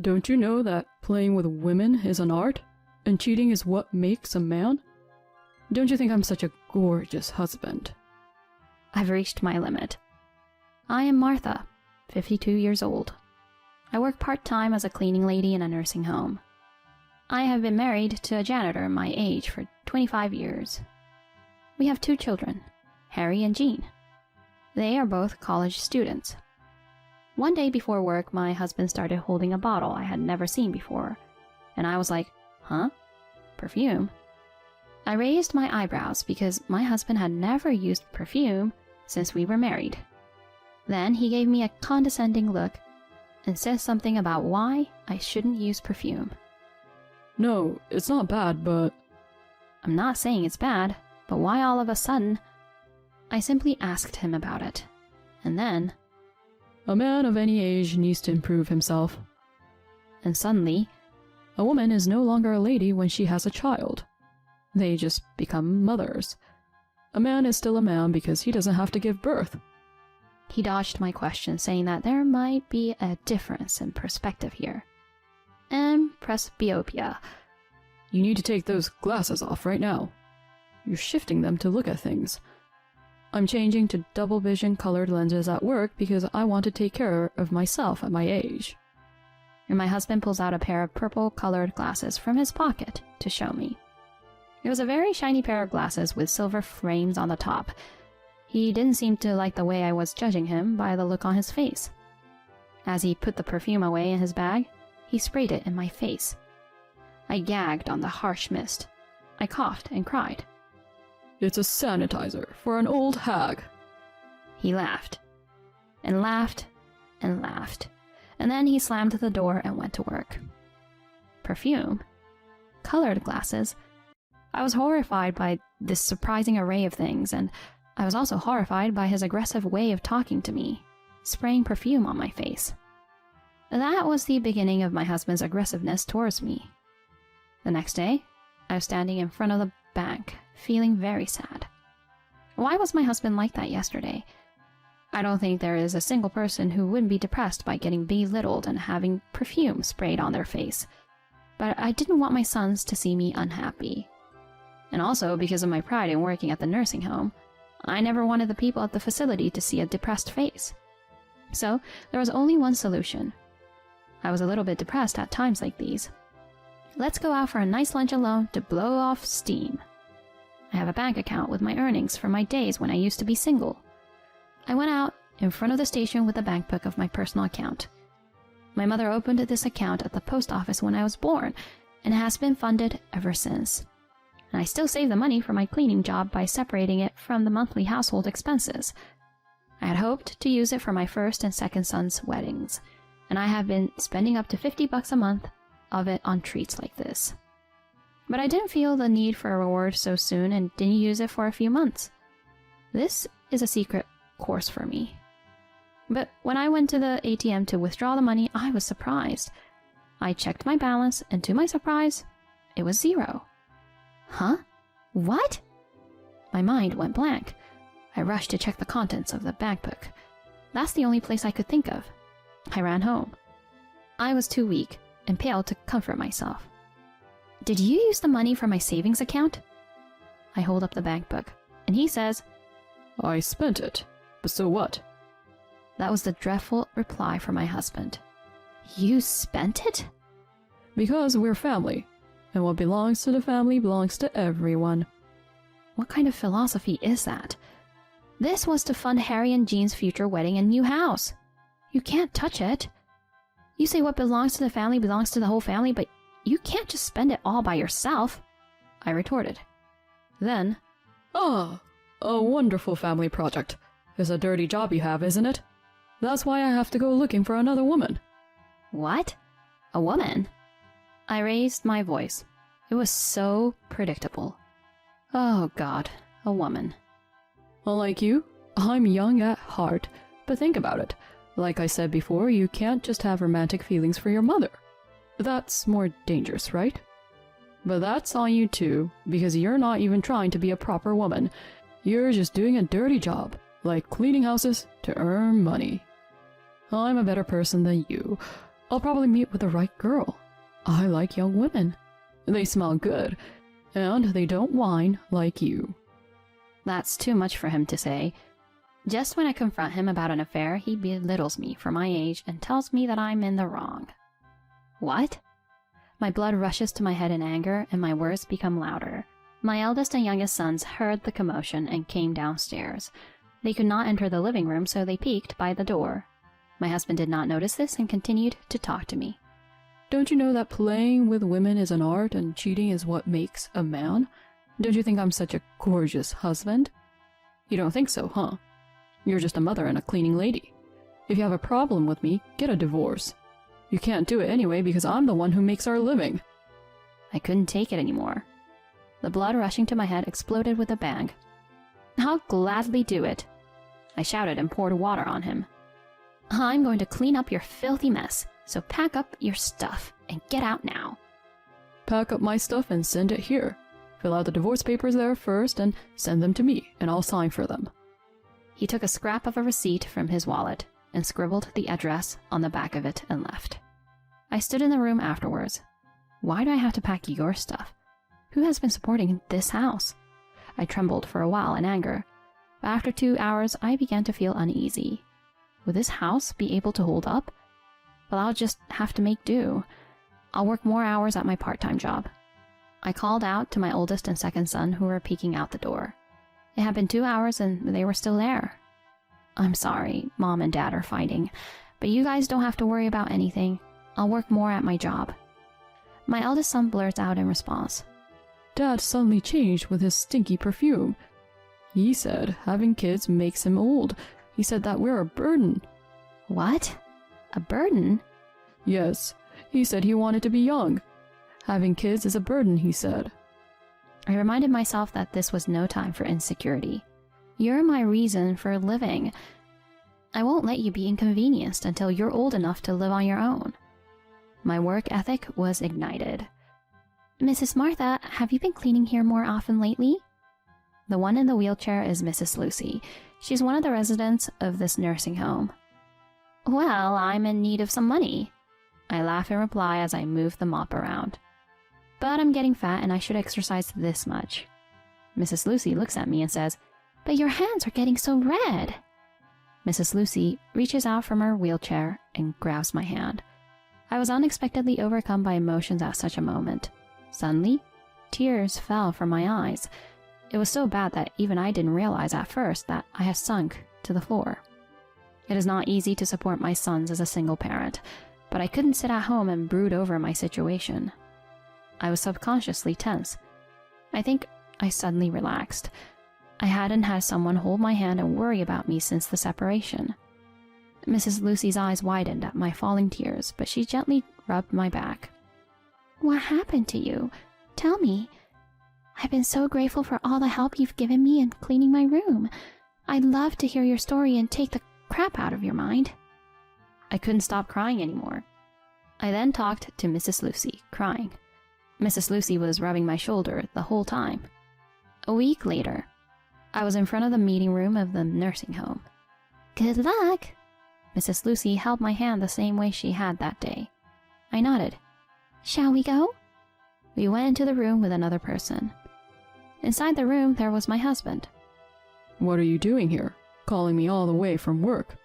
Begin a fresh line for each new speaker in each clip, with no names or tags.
Don't you know that playing with women is an art, and cheating is what makes a man? Don't you think I'm such a gorgeous husband?
I've reached my limit. I am Martha, 52 years old. I work part-time as a cleaning lady in a nursing home. I have been married to a janitor my age for 25 years. We have 2 children, Harry and Jean. They are both college students. One day before work, my husband started holding a bottle I had never seen before, and I was like, huh? Perfume? I raised my eyebrows because my husband had never used perfume since we were married. Then he gave me a condescending look and said something about why I shouldn't use perfume.
No, it's not bad, but...
I'm not saying it's bad, but why all of a sudden? I simply asked him about it, and then...
A man of any age needs to improve himself.
And suddenly...
A woman is no longer a lady when she has a child. They just become mothers. A man is still a man because he doesn't have to give birth.
He dodged my question, saying that there might be a difference in perspective here. And presbyopia.
You need to take those glasses off right now. You're shifting them to look at things. I'm changing to double vision colored lenses at work because I want to take care of myself at my age.
And my husband pulls out a pair of purple colored glasses from his pocket to show me. It was a very shiny pair of glasses with silver frames on the top. He didn't seem to like the way I was judging him by the look on his face. As he put the perfume away in his bag, he sprayed it in my face. I gagged on the harsh mist. I coughed and cried.
It's a sanitizer for an old hag.
He laughed, and laughed, and laughed, and then he slammed the door and went to work. Perfume? Colored glasses? I was horrified by this surprising array of things, and I was also horrified by his aggressive way of talking to me, spraying perfume on my face. That was the beginning of my husband's aggressiveness towards me. The next day, I was standing in front of the bank, feeling very sad. Why was my husband like that yesterday? I don't think there is a single person who wouldn't be depressed by getting belittled and having perfume sprayed on their face. But I didn't want my sons to see me unhappy. And also, because of my pride in working at the nursing home, I never wanted the people at the facility to see a depressed face. So, there was only one solution. I was a little bit depressed at times like these. Let's go out for a nice lunch alone to blow off steam. I have a bank account with my earnings from my days when I used to be single. I went out in front of the station with a bank book of my personal account. My mother opened this account at the post office when I was born, and it has been funded ever since. And I still save the money for my cleaning job by separating it from the monthly household expenses. I had hoped to use it for my first and second son's weddings, and I have been spending up to $50 a month of it on treats like this. But I didn't feel the need for a reward so soon and didn't use it for a few months. This is a secret course for me. But when I went to the ATM to withdraw the money, I was surprised. I checked my balance, and to my surprise, it was $0. Huh? What? My mind went blank. I rushed to check the contents of the bank book. That's the only place I could think of. I ran home. I was too weak and pale to comfort myself. Did you use the money from my savings account? I hold up the bank book, and he says,
I spent it, but so what?
That was the dreadful reply from my husband. You spent it?
Because we're family, and what belongs to the family belongs to everyone.
What kind of philosophy is that? This was to fund Harry and Jean's future wedding and new house. You can't touch it. You say what belongs to the family belongs to the whole family, but you can't just spend it all by yourself, I retorted. Then,
a wonderful family project. It's a dirty job you have, isn't it? That's why I have to go looking for another woman.
What? A woman? I raised my voice. It was so predictable. Oh God, a woman.
Unlike you, I'm young at heart, but think about it. Like I said before, you can't just have romantic feelings for your mother. That's more dangerous, right? But that's on you too, because you're not even trying to be a proper woman. You're just doing a dirty job, like cleaning houses to earn money. I'm a better person than you. I'll probably meet with the right girl. I like young women. They smell good, and they don't whine like you.
That's too much for him to say. Just when I confront him about an affair, he belittles me for my age and tells me that I'm in the wrong. What? My blood rushes to my head in anger, and my words become louder. My eldest and youngest sons heard the commotion and came downstairs. They could not enter the living room, so they peeked by the door. My husband did not notice this and continued to talk to me.
Don't you know that playing with women is an art and cheating is what makes a man? Don't you think I'm such a gorgeous husband? You don't think so, huh? You're just a mother and a cleaning lady. If you have a problem with me, get a divorce. You can't do it anyway because I'm the one who makes our living.
I couldn't take it anymore. The blood rushing to my head exploded with a bang. I'll gladly do it, I shouted and poured water on him. I'm going to clean up your filthy mess, so pack up your stuff and get out now.
Pack up my stuff and send it here. Fill out the divorce papers there first and send them to me, and I'll sign for them.
He took a scrap of a receipt from his wallet and scribbled the address on the back of it and left. I stood in the room afterwards. Why do I have to pack your stuff? Who has been supporting this house? I trembled for a while in anger, but after 2 hours I began to feel uneasy. Would this house be able to hold up? Well, I'll just have to make do. I'll work more hours at my part-time job. I called out to my oldest and second son who were peeking out the door. It had been 2 hours and they were still there. I'm sorry, Mom and Dad are fighting, but you guys don't have to worry about anything. I'll work more at my job. My eldest son blurts out in response.
Dad suddenly changed with his stinky perfume. He said having kids makes him old. He said that we're a burden.
What? A burden?
Yes, he said he wanted to be young. Having kids is a burden, he said.
I reminded myself that this was no time for insecurity. You're my reason for living. I won't let you be inconvenienced until you're old enough to live on your own. My work ethic was ignited. Mrs. Martha, have you been cleaning here more often lately? The one in the wheelchair is Mrs. Lucy. She's one of the residents of this nursing home. Well, I'm in need of some money. I laugh in reply as I move the mop around. But I'm getting fat and I should exercise this much. Mrs. Lucy looks at me and says, But your hands are getting so red. Mrs. Lucy reaches out from her wheelchair and grabs my hand. I was unexpectedly overcome by emotions at such a moment. Suddenly, tears fell from my eyes. It was so bad that even I didn't realize at first that I had sunk to the floor. It is not easy to support my sons as a single parent, but I couldn't sit at home and brood over my situation. I was subconsciously tense. I think I suddenly relaxed. I hadn't had someone hold my hand and worry about me since the separation. Mrs. Lucy's eyes widened at my falling tears, but she gently rubbed my back. What happened to you? Tell me. I've been so grateful for all the help you've given me in cleaning my room. I'd love to hear your story and take the crap out of your mind. I couldn't stop crying anymore. I then talked to Mrs. Lucy, crying. Mrs. Lucy was rubbing my shoulder the whole time. A week later, I was in front of the meeting room of the nursing home. Good luck! Mrs. Lucy held my hand the same way she had that day. I nodded. Shall we go? We went into the room with another person. Inside the room, there was my husband.
What are you doing here, calling me all the way from work?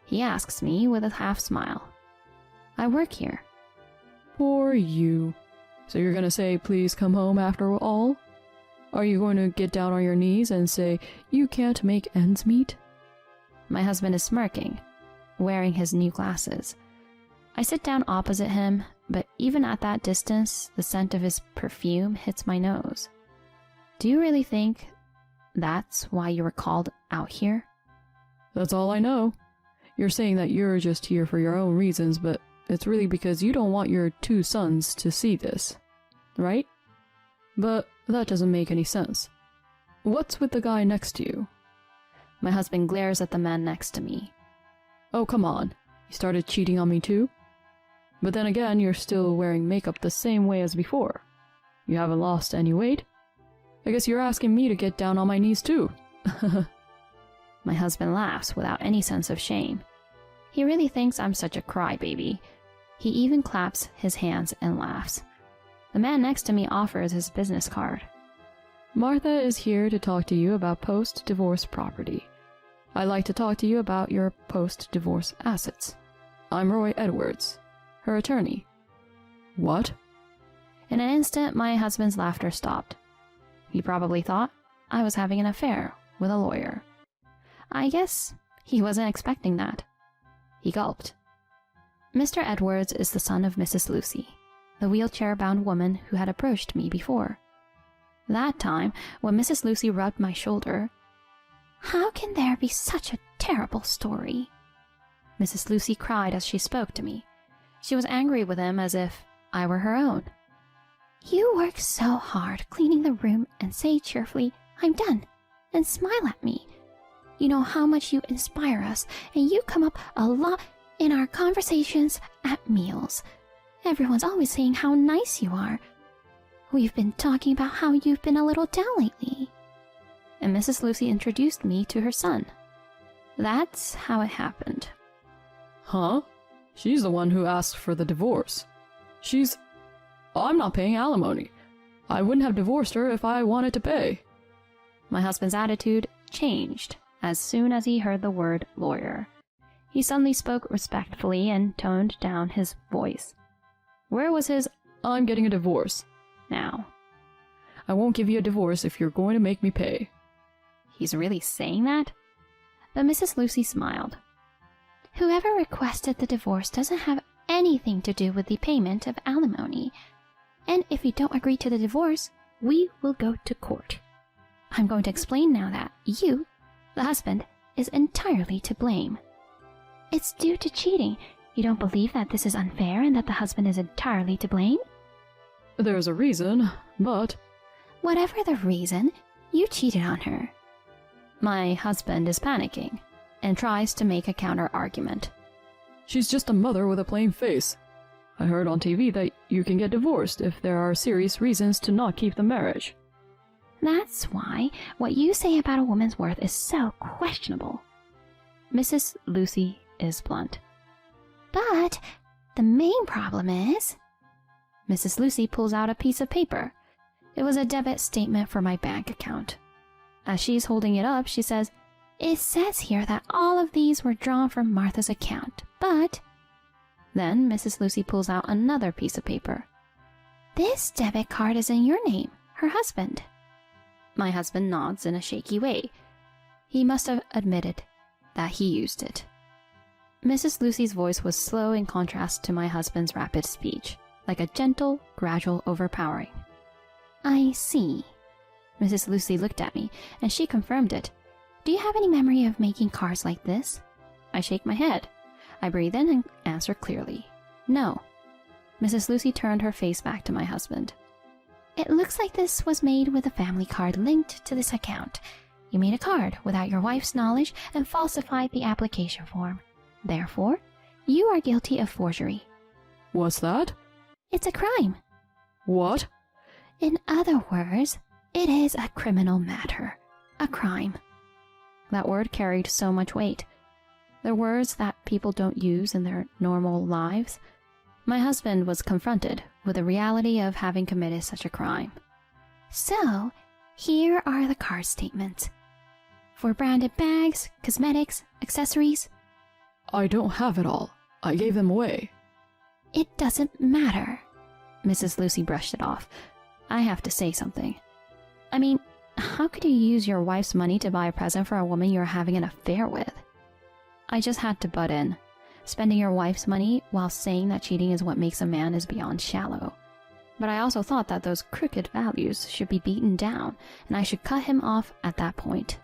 He asks me with a half smile. I work here.
Poor you. So you're gonna say, please come home after all? Are you going to get down on your knees and say, you can't make ends meet?
My husband is smirking, wearing his new glasses. I sit down opposite him, but even at that distance, the scent of his perfume hits my nose. Do you really think that's why you were called out here?
That's all I know. You're saying that you're just here for your own reasons, but it's really because you don't want your 2 sons to see this, right? But that doesn't make any sense. What's with the guy next to you?
My husband glares at the man next to me.
Oh, come on. You started cheating on me too? But then again, you're still wearing makeup the same way as before. You haven't lost any weight? I guess you're asking me to get down on my knees too.
My husband laughs without any sense of shame. He really thinks I'm such a crybaby. He even claps his hands and laughs. The man next to me offers his business card.
Martha is here to talk to you about post-divorce property. I'd like to talk to you about your post-divorce assets. I'm Roy Edwards, her attorney. What?
In an instant, my husband's laughter stopped. He probably thought I was having an affair with a lawyer. I guess he wasn't expecting that. He gulped. Mr. Edwards is the son of Mrs. Lucy, the wheelchair-bound woman who had approached me before. That time, when Mrs. Lucy rubbed my shoulder, "How can there be such a terrible story?" Mrs. Lucy cried as she spoke to me. She was angry with him as if I were her own. "You work so hard cleaning the room and say cheerfully, 'I'm done,' and smile at me. You know how much you inspire us, and you come up a lot in our conversations at meals. Everyone's always saying how nice you are. We've been talking about how you've been a little down lately." And Mrs. Lucy introduced me to her son. That's how it happened.
Huh? She's the one who asked for the divorce. I'm not paying alimony. I wouldn't have divorced her if I wanted to pay.
My husband's attitude changed as soon as he heard the word lawyer. He suddenly spoke respectfully and toned down his voice.
Where was his "I'm getting a divorce"
now?
I won't give you a divorce if you're going to make me pay.
He's really saying that? But Mrs. Lucy smiled. "Whoever requested the divorce doesn't have anything to do with the payment of alimony. And if you don't agree to the divorce, we will go to court. I'm going to explain now that you, the husband, is entirely to blame. It's due to cheating. You don't believe that this is unfair and that the husband is entirely to blame?"
There's a reason, but...
Whatever the reason, you cheated on her. My husband is panicking and tries to make a counter-argument.
She's just a mother with a plain face. I heard on TV that you can get divorced if there are serious reasons to not keep the marriage.
That's why what you say about a woman's worth is so questionable. Mrs. Lucy is blunt. But the main problem is... Mrs. Lucy pulls out a piece of paper. It was a debit statement for my bank account. As she's holding it up, she says, "It says here that all of these were drawn from Martha's account, but..." Then Mrs. Lucy pulls out another piece of paper. "This debit card is in your name, her husband." My husband nods in a shaky way. He must have admitted that he used it. Mrs. Lucy's voice was slow in contrast to my husband's rapid speech, like a gentle, gradual overpowering. "I see." Mrs. Lucy looked at me, and she confirmed it. "Do you have any memory of making cards like this?" I shake my head. I breathe in and answer clearly. "No." Mrs. Lucy turned her face back to my husband. "It looks like this was made with a family card linked to this account. You made a card without your wife's knowledge and falsified the application form. Therefore, you are guilty of forgery."
What's that?
"It's a crime."
What?
"In other words, it is a criminal matter. A crime." That word carried so much weight. They're words that people don't use in their normal lives. My husband was confronted with the reality of having committed such a crime. "So, here are the card statements. For branded bags, cosmetics, accessories."
I don't have it all. I gave them away.
"It doesn't matter." Mrs. Lucy brushed it off. I have to say something. I mean, how could you use your wife's money to buy a present for a woman you're having an affair with? I just had to butt in. Spending your wife's money while saying that cheating is what makes a man is beyond shallow. But I also thought that those crooked values should be beaten down, and I should cut him off at that point.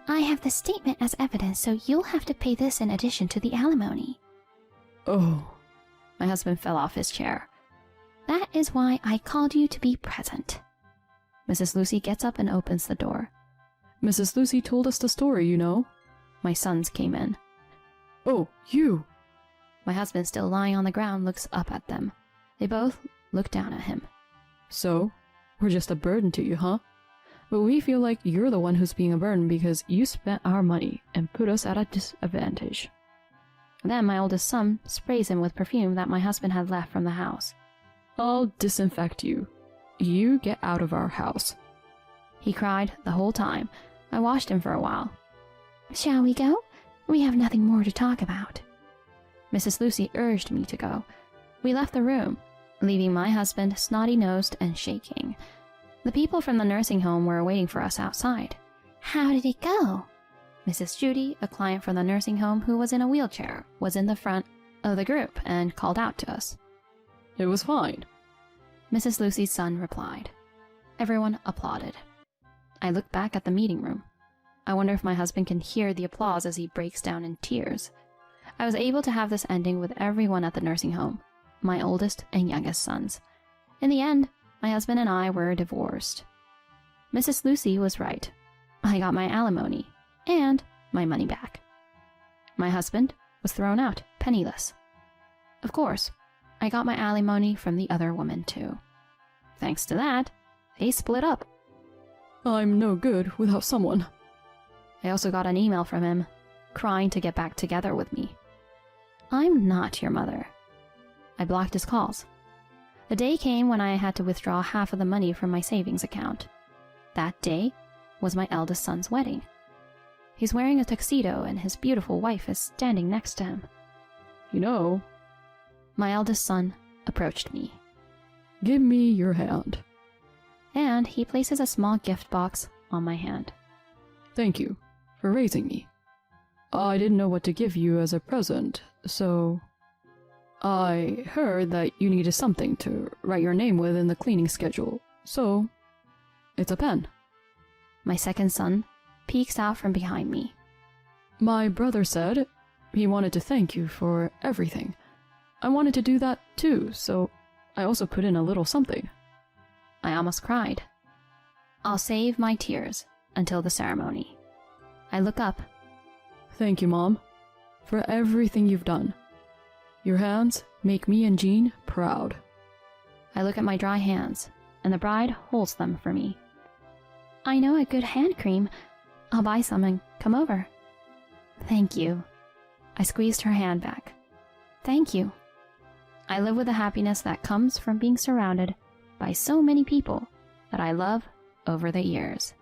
"I have the statement as evidence, so you'll have to pay this in addition to the alimony."
Oh.
My husband fell off his chair. "That is why I called you to be present." Mrs. Lucy gets up and opens the door.
Mrs. Lucy told us the story, you know.
My sons came in.
Oh, you!
My husband, still lying on the ground, looks up at them. They both look down at him.
So, we're just a burden to you, huh? But we feel like you're the one who's being a burden because you spent our money and put us at a disadvantage.
Then my oldest son sprays him with perfume that my husband had left from the house.
I'll disinfect you. You get out of our house.
He cried the whole time. I watched him for a while. Shall we go? We have nothing more to talk about. Mrs. Lucy urged me to go. We left the room, leaving my husband snotty-nosed and shaking. The people from the nursing home were waiting for us outside. How did it go? Mrs. Judy, a client from the nursing home who was in a wheelchair, was in the front of the group and called out to us.
It was fine.
Mrs. Lucy's son replied. Everyone applauded. I looked back at the meeting room. I wonder if my husband can hear the applause as he breaks down in tears. I was able to have this ending with everyone at the nursing home, my oldest and youngest sons. In the end, my husband and I were divorced. Mrs. Lucy was right. I got my alimony and my money back. My husband was thrown out, penniless. Of course, I got my alimony from the other woman too. Thanks to that, they split up.
I'm no good without someone.
I also got an email from him, crying to get back together with me. I'm not your mother. I blocked his calls. The day came when I had to withdraw half of the money from my savings account. That day was my eldest son's wedding. He's wearing a tuxedo and his beautiful wife is standing next to him.
You know,
my eldest son approached me.
Give me your hand.
And he places a small gift box on my hand.
Thank you for raising me. I didn't know what to give you as a present, so I heard that you needed something to write your name with in the cleaning schedule, so it's a pen.
My second son peeks out from behind me.
My brother said he wanted to thank you for everything. I wanted to do that too, so I also put in a little something.
I almost cried. I'll save my tears until the ceremony. I look up.
Thank you, Mom, for everything you've done. Your hands make me and Jean proud.
I look at my dry hands, and the bride holds them for me. I know a good hand cream. I'll buy some and come over. Thank you. I squeezed her hand back. Thank you. I live with the happiness that comes from being surrounded by so many people that I love over the years.